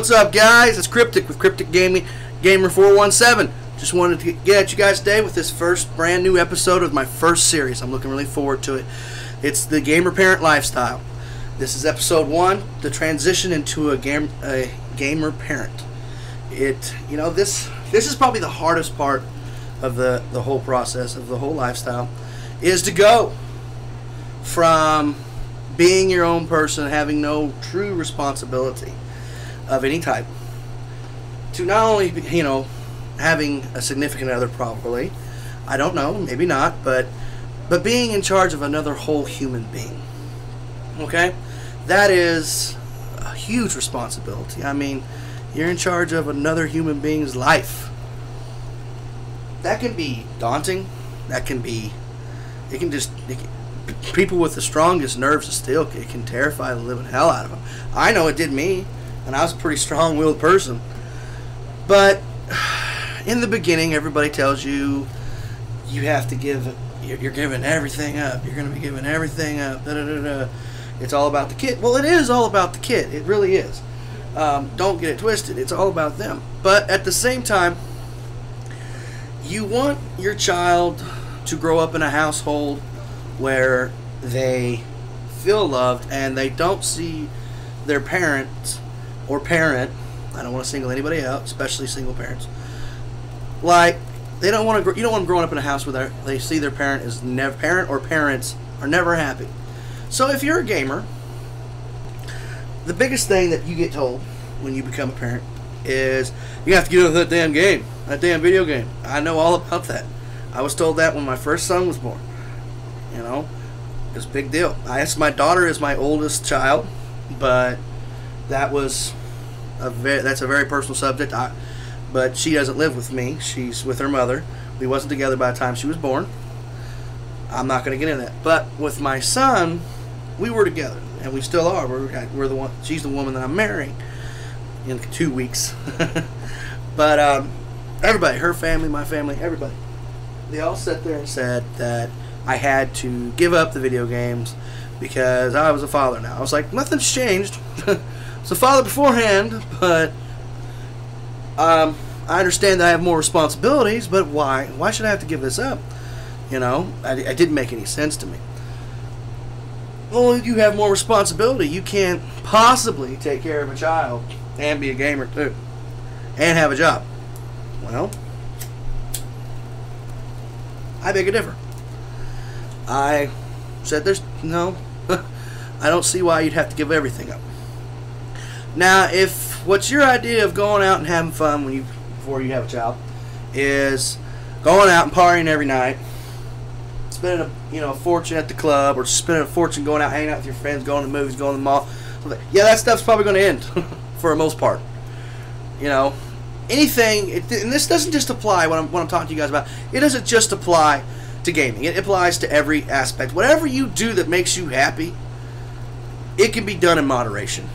What's up, guys? It's Cryptic with Cryptic Gaming Gamer 417. Just wanted to get at you guys today with this first brand new episode of my first series. I'm looking really forward to it. It's the gamer parent lifestyle. This is episode 1, the transition into a gamer parent. This is probably the hardest part of the whole process of the whole lifestyle, is to go from being your own person, having no true responsibility of any type, to not only, having a significant other, probably, I don't know, maybe not, but being in charge of another whole human being. Okay? That is a huge responsibility. I mean, you're in charge of another human being's life. That can be daunting. People with the strongest nerves of steel, it can terrify the living hell out of them. I know it did me, and I was a pretty strong-willed person. But in the beginning, everybody tells you have to give, you're giving everything up. You're going to be giving everything up. Da, da, da, da. It's all about the kid. Well, it is all about the kid. It really is. Don't get it twisted. It's all about them. But at the same time, you want your child to grow up in a household where they feel loved and they don't see their parents or parent, I don't want to single anybody out, especially single parents, like you don't want them growing up in a house where they see their parent is never, parent or parents are never happy. So if you're a gamer, the biggest thing that you get told when you become a parent is you have to get into that damn game, that damn video game. I know all about that. I was told that when my first son was born. It's a big deal. My daughter is my oldest child, but that's a very personal subject. But she doesn't live with me. She's with her mother. We wasn't together by the time she was born. I'm not going to get into that. But with my son, we were together, and we still are. We're the one. She's the woman that I'm marrying in 2 weeks. But everybody, her family, my family, everybody, they all sat there and said that I had to give up the video games because I was a father now. I was like, nothing's changed. I was a father beforehand, but I understand that I have more responsibilities, but why? Why should I have to give this up? It didn't make any sense to me. Well, you have more responsibility. You can't possibly take care of a child and be a gamer too, and have a job. Well, I beg a differ. I said there's no, I don't see why you'd have to give everything up. Now, if what's your idea of going out and having fun before you have a child is going out and partying every night, spending a fortune at the club, or spending a fortune going out hanging out with your friends, going to the movies, going to the mall, yeah, that stuff's probably going to end for the most part. Anything, and this doesn't just apply when I'm talking to you guys about. It doesn't just apply to gaming. It applies to every aspect. Whatever you do that makes you happy, it can be done in moderation.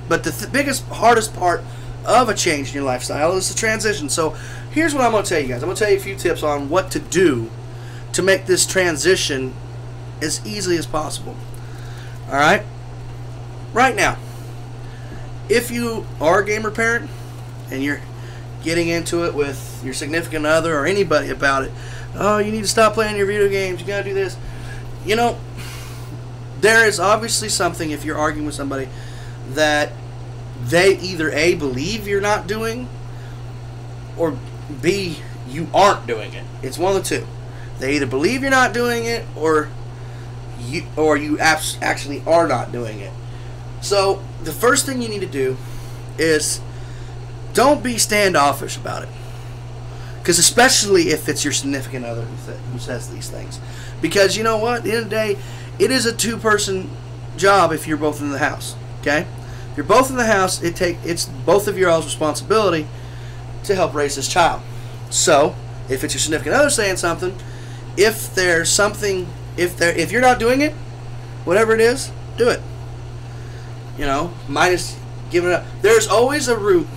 But the biggest, hardest part of a change in your lifestyle is the transition. So here's what I'm going to tell you guys. I'm going to tell you a few tips on what to do to make this transition as easily as possible. Alright? Right now, if you are a gamer parent and you're getting into it with your significant other or anybody about it, oh, you need to stop playing your video games, you gotta do this. There is obviously something, if you're arguing with somebody, that they either A, believe you're not doing, or B, you aren't doing it. It's one of the two. They either believe you're not doing it, or you actually are not doing it. So the first thing you need to do is don't be standoffish about it. Because especially if it's your significant other who says these things. Because you know what? At the end of the day, it is a two-person job if you're both in the house. Okay? If you're both in the house, it's both of your all's responsibility to help raise this child. So, if it's your significant other saying something, if there's something, if you're not doing it, whatever it is, do it. Minus giving it up. There's always a route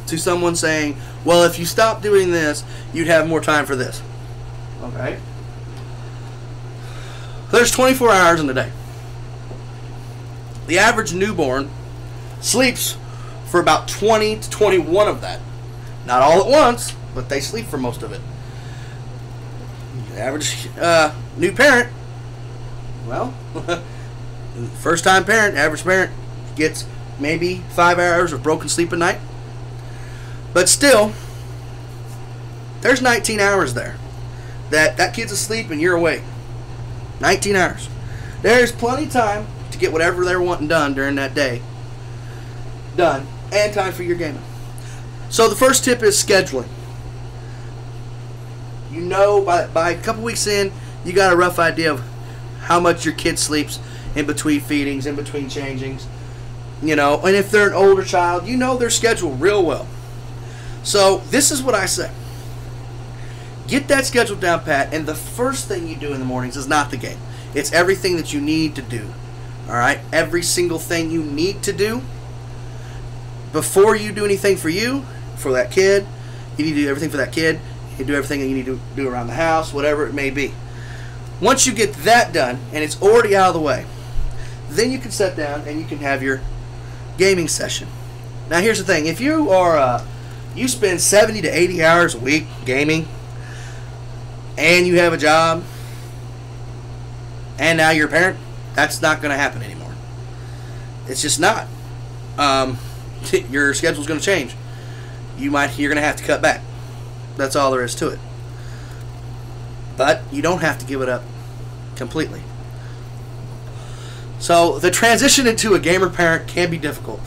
to someone saying, well, if you stop doing this, you'd have more time for this. Okay? There's 24 hours in a day. The average newborn sleeps for about 20 to 21 of that. Not all at once, but they sleep for most of it. The average new parent, well, first-time parent, average parent, gets maybe 5 hours of broken sleep a night. But still, there's 19 hours there. That kid's asleep and you're awake. 19 hours. There's plenty of time to get whatever they're wanting done during that day done, and time for your gaming. So the first tip is scheduling. You know, by a couple weeks in, you got a rough idea of how much your kid sleeps in between feedings, in between changings. You know, and if they're an older child, you know their schedule real well. So this is what I say. Get that schedule down pat, and the first thing you do in the mornings is not the game. It's everything that you need to do. Alright? Every single thing you need to do before you do anything for you, for that kid. You need to do everything for that kid. You do everything that you need to do around the house, whatever it may be. Once you get that done, and it's already out of the way, then you can sit down and you can have your gaming session. Now here's the thing. If you are you spend 70 to 80 hours a week gaming, and you have a job, and now you're a parent, that's not going to happen anymore. It's just not. Your schedule's going to change. You're going to have to cut back. That's all there is to it. But you don't have to give it up completely. So the transition into a gamer parent can be difficult.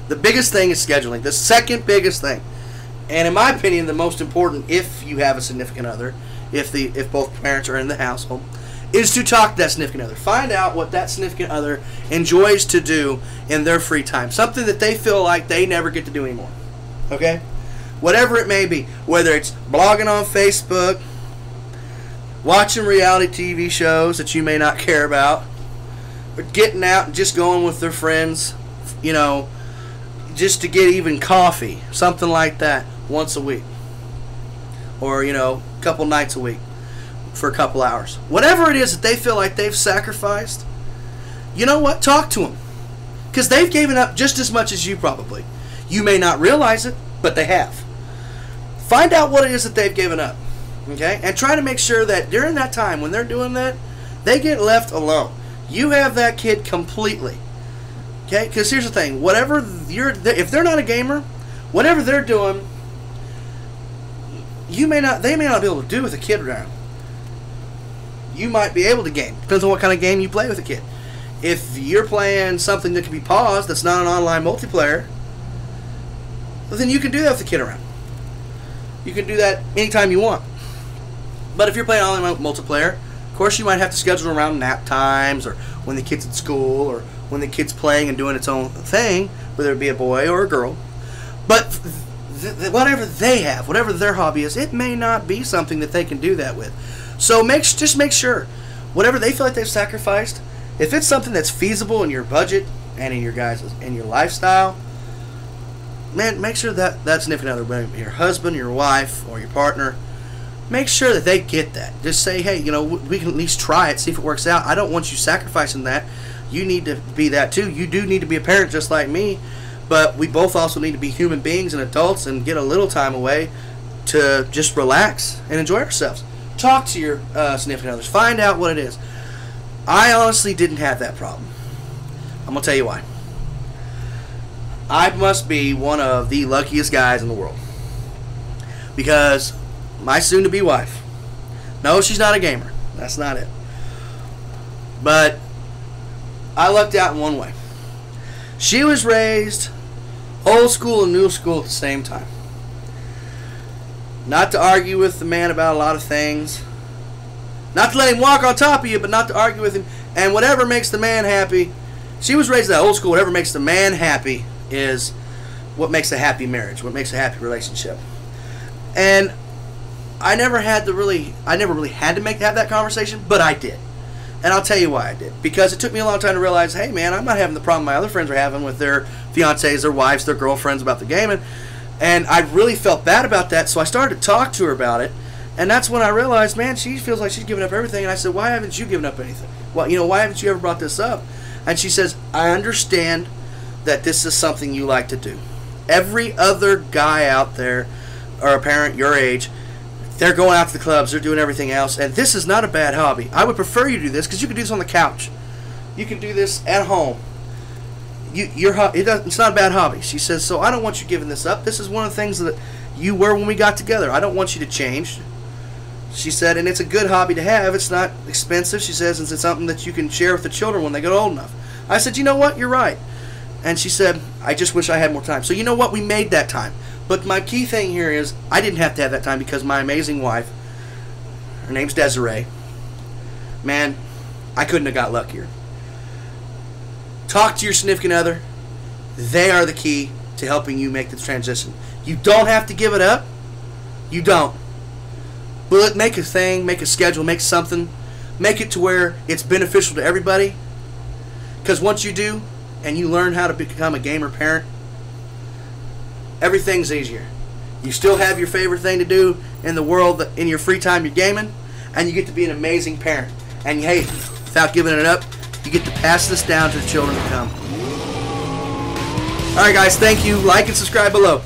The biggest thing is scheduling. The second biggest thing, and in my opinion the most important if you have a significant other, if both parents are in the household, is to talk to that significant other. Find out what that significant other enjoys to do in their free time. Something that they feel like they never get to do anymore. Okay? Whatever it may be. Whether it's blogging on Facebook, watching reality TV shows that you may not care about, or getting out and just going with their friends, you know, just to get even coffee. Something like that once a week. Or, you know, a couple nights a week for a couple hours. Whatever it is that they feel like they've sacrificed, you know what? Talk to them. Because they've given up just as much as you probably. You may not realize it, but they have. Find out what it is that they've given up. Okay? And try to make sure that during that time when they're doing that, they get left alone. You have that kid completely. Okay? Because here's the thing. Whatever if they're not a gamer, whatever they're doing, they may not be able to do with a kid around. You might be able to game. Depends on what kind of game you play with a kid. If you're playing something that can be paused, that's not an online multiplayer, well, then you can do that with the kid around. You can do that anytime you want. But if you're playing online multiplayer, of course you might have to schedule around nap times, or when the kid's at school, or when the kid's playing and doing its own thing, whether it be a boy or a girl. But whatever they have, whatever their hobby is, it may not be something that they can do that with. So just make sure, whatever they feel like they've sacrificed, if it's something that's feasible in your budget and in your lifestyle, man, make sure that significant other, whether your husband, your wife, or your partner, make sure that they get that. Just say, hey, you know, we can at least try it, see if it works out. I don't want you sacrificing that. You need to be that too. You do need to be a parent just like me, but we both also need to be human beings and adults and get a little time away to just relax and enjoy ourselves. Talk to your significant others. Find out what it is. I honestly didn't have that problem. I'm going to tell you why. I must be one of the luckiest guys in the world. Because my soon-to-be wife, no, she's not a gamer. That's not it. But I lucked out in one way. She was raised old school and new school at the same time. Not to argue with the man about a lot of things. Not to let him walk on top of you, but not to argue with him. And whatever makes the man happy. She was raised that old school. Whatever makes the man happy is what makes a happy marriage. What makes a happy relationship. And I never really had to have that conversation, but I did. And I'll tell you why I did. Because it took me a long time to realize, hey man, I'm not having the problem my other friends are having with their fiancés, their wives, their girlfriends about the gaming. And I really felt bad about that, so I started to talk to her about it. And that's when I realized, man, she feels like she's giving up everything. And I said, why haven't you given up anything? Well, why haven't you ever brought this up? And she says, I understand that this is something you like to do. every other guy out there, or a parent your age, they're going out to the clubs, they're doing everything else, and this is not a bad hobby. I would prefer you to do this because you can do this on the couch. You can do this at home. It's not a bad hobby. She says, so I don't want you giving this up. This is one of the things that you were when we got together. I don't want you to change. She said, and it's a good hobby to have. It's not expensive. She says, and it's something that you can share with the children when they get old enough. I said, you know what? You're right. And she said, I just wish I had more time. So you know what? We made that time. But my key thing here is I didn't have to have that time because my amazing wife, her name's Desiree, man, I couldn't have got luckier. Talk to your significant other. They are the key to helping you make the transition. You don't have to give it up. You don't. But make a thing, make a schedule, make something. Make it to where it's beneficial to everybody. Because once you do, and you learn how to become a gamer parent, everything's easier. You still have your favorite thing to do in the world, that in your free time you're gaming, and you get to be an amazing parent. And hey, without giving it up, you get to pass this down to the children to come. Alright guys, thank you. Like and subscribe below.